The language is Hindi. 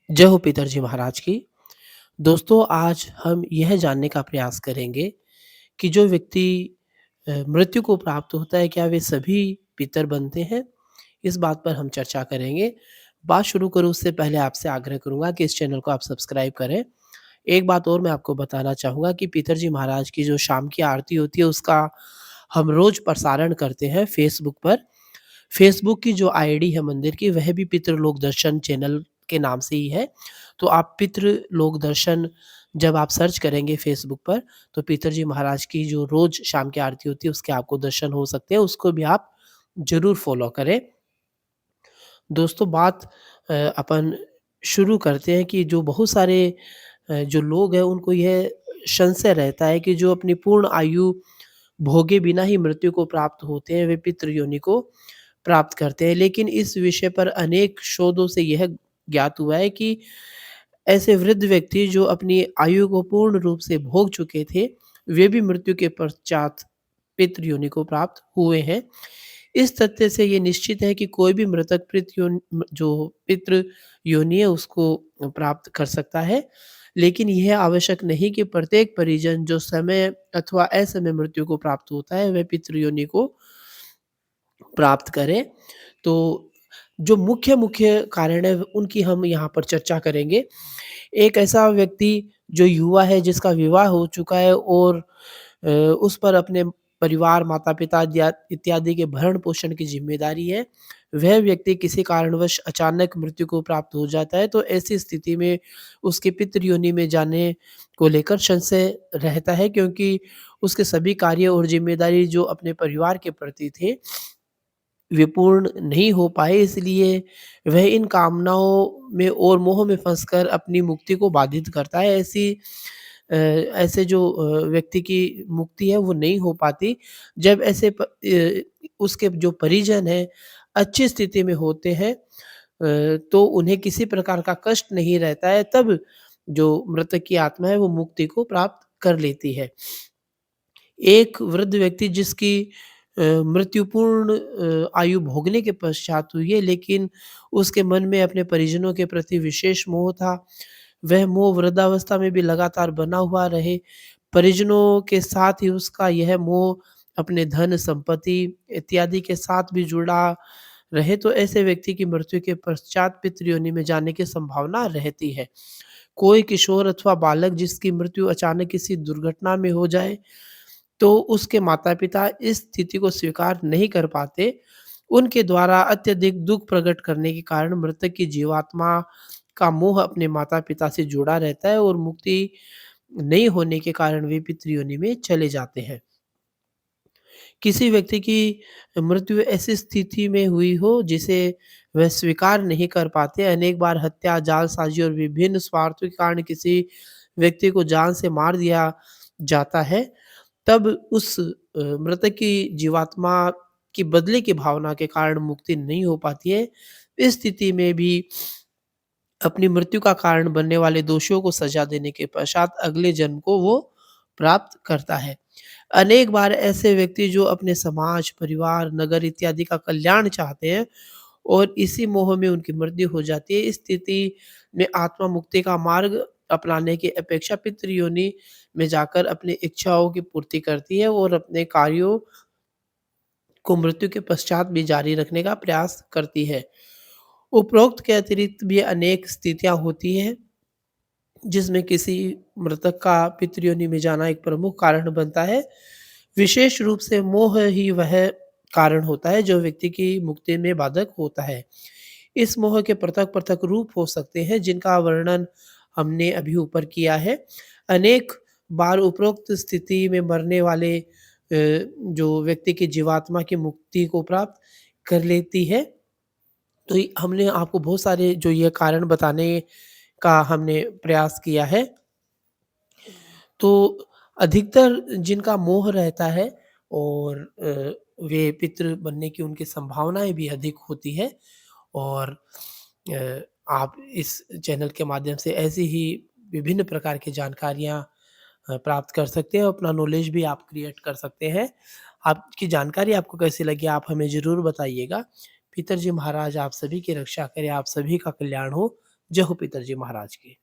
जय हो पितरजी महाराज की। दोस्तों, आज हम यह जानने का प्रयास करेंगे कि जो व्यक्ति मृत्यु को प्राप्त होता है, क्या वे सभी पितर बनते हैं? इस बात पर हम चर्चा करेंगे। बात शुरू करूँ उससे पहले आपसे आग्रह करूँगा कि इस चैनल को आप सब्सक्राइब करें। एक बात और मैं आपको बताना चाहूँगा कि पितरजी महाराज की जो शाम की आरती होती है, उसका हम रोज़ प्रसारण करते हैं फ़ेसबुक पर। फ़ेसबुक की जो आईडी है मंदिर की, वह भी पितृलोक दर्शन चैनल के नाम से ही है। तो आप पितृलोक दर्शन जब आप सर्च करेंगे फ़ेसबुक पर, तो पितरजी महाराज की जो रोज़ शाम की आरती होती है, उसके आपको दर्शन हो सकते हैं। उसको भी आप ज़रूर फ़ॉलो करें। दोस्तों, बात अपन शुरू करते हैं कि जो बहुत सारे जो लोग हैं, उनको यह संशय रहता है कि जो अपनी पूर्ण आयु भोगे बिना ही मृत्यु को प्राप्त होते हैं, वे पितृ योनि को प्राप्त करते हैं। लेकिन इस विषय पर अनेक शोधों से यह ज्ञात हुआ है कि ऐसे वृद्ध व्यक्ति जो अपनी आयु को पूर्ण रूप से भोग चुके थे, वे भी मृत्यु के पश्चात पितृ योनि को प्राप्त हुए हैं। इस तथ्य से ये निश्चित है कि कोई भी मृतक जो पितृ योनि है, उसको प्राप्त कर सकता है। लेकिन यह आवश्यक नहीं कि प्रत्येक परिजन जो समय अथवा असमय मृत्यु को प्राप्त होता है, वह पितृ योनि को प्राप्त करे। तो जो मुख्य-मुख्य कारण है, उनकी हम यहाँ पर चर्चा करेंगे। एक ऐसा व्यक्ति जो युवा है, जिसका विवाह हो चुका है और उस पर अपने परिवार, माता-पिता इत्यादि के भरण-पोषण की ज़िम्मेदारी है। वह व्यक्ति किसी कारणवश अचानक मृत्यु को प्राप्त हो जाता है, तो ऐसी स्थिति में उसके पितृ योनि में जाने को लेकर संशय रहता है, क्योंकि उसके सभी कार्य और ज़िम्मेदारी जो अपने परिवार के प्रति थे, वे पूर्ण नहीं हो पाए, इसलिए वह इन कामनाओं में और मोह में फँसकर अपनी मुक्ति को बाधित करता है। ऐसे जो व्यक्ति की मुक्ति है, वो नहीं हो पाती। जब उसके जो परिजन हैं, अच्छी स्थिति में होते हैं, तो उन्हें किसी प्रकार का कष्ट नहीं रहता है, तब जो मृतक की आत्मा है, वो मुक्ति को प्राप्त कर लेती है। एक वृद्ध व्यक्ति जिसकी मृत्युपूर्ण आयु भोगने के पश्चात हुई है, लेकिन उसके मन में अपने परिजनों के प्रति विशेष मोह था। वह मोह वृद्धावस्था में भी लगातार बना हुआ रहे। परिजनों के साथ ही उसका यह मोह अपने धन, संपत्ति इत्यादि के साथ भी जुड़ा रहे, तो ऐसे व्यक्ति की मृत्यु के पश्चात पितृ योनि में जाने की संभावना रहती है। कोई किशोर अथवा बालक जिसकी मृत्यु अचानक किसी दुर्घटना में हो जाए, तो उसके माता-पिता इस स्थिति को स्वीकार नहीं कर पाते। उनके द्वारा अत्यधिक दुःख प्रकट करने के कारण मृतक की जीवात्मा का मोह अपने माता-पिता से जुड़ा रहता है और मुक्ति नहीं होने के कारण वे पितृ योनि में चले जाते हैं। किसी व्यक्ति की मृत्यु ऐसी स्थिति में हुई हो जिसे वह स्वीकार नहीं कर पाते, अनेक बार हत्या, जालसाज़ी और विभिन्न स्वार्थों के कारण किसी व्यक्ति को जान से मार दिया जाता है, तब उस मृतक की जीवात्मा की बदले की भावना के कारण मुक्ति नहीं हो पाती है। इस स्थिति में भी अपनी मृत्यु का कारण बनने वाले दोषियों को सज़ा देने के पश्चात अगले जन्म को वो प्राप्त करता है। अनेक बार ऐसे व्यक्ति जो अपने समाज, परिवार, नगर इत्यादि का कल्याण चाहते हैं और इसी मोह में उनकी मृत्यु हो जाती है। इस स्थिति में आत्मा मुक्ति का मार्ग अपनाने की अपेक्षा पितृ योनि में जाकर अपनी इच्छाओं की पूर्ति करती है और अपने कार्यों को मृत्यु के पश्चात भी जारी रखने का प्रयास करती है। उपरोक्त के अतिरिक्त भी अनेक स्थितियाँ होती हैं, जिसमें किसी मृतक का पितृ योनि में जाना एक प्रमुख कारण बनता है। विशेष रूप से मोह ही वह कारण होता है जो व्यक्ति की मुक्ति में बाधक होता है। इस मोह के पृथक-पृथक रूप हो सकते हैं, जिनका वर्णन हमने अभी ऊपर किया है। अनेक बार उपरोक्त स्थिति में मरने वाले जो व्यक्ति की जीवात्मा की मुक्ति को प्राप्त कर लेती है। तो ये हमने आपको बहुत सारे जो ये कारण बताने का हमने प्रयास किया है। तो अधिकतर जिनका मोह रहता है और वे पितृ बनने की उनकी संभावनाएँ भी अधिक होती है और आप इस चैनल के माध्यम से ऐसी ही विभिन्न प्रकार की जानकारियाँ प्राप्त कर सकते हैं और अपना नॉलेज भी आप क्रिएट कर सकते हैं। आपकी जानकारी आपको कैसी लगी आप हमें ज़रूर बताइएगा। पितरजी महाराज आप सभी की रक्षा करें, आप सभी का कल्याण हो। जय हो पितरजी महाराज की।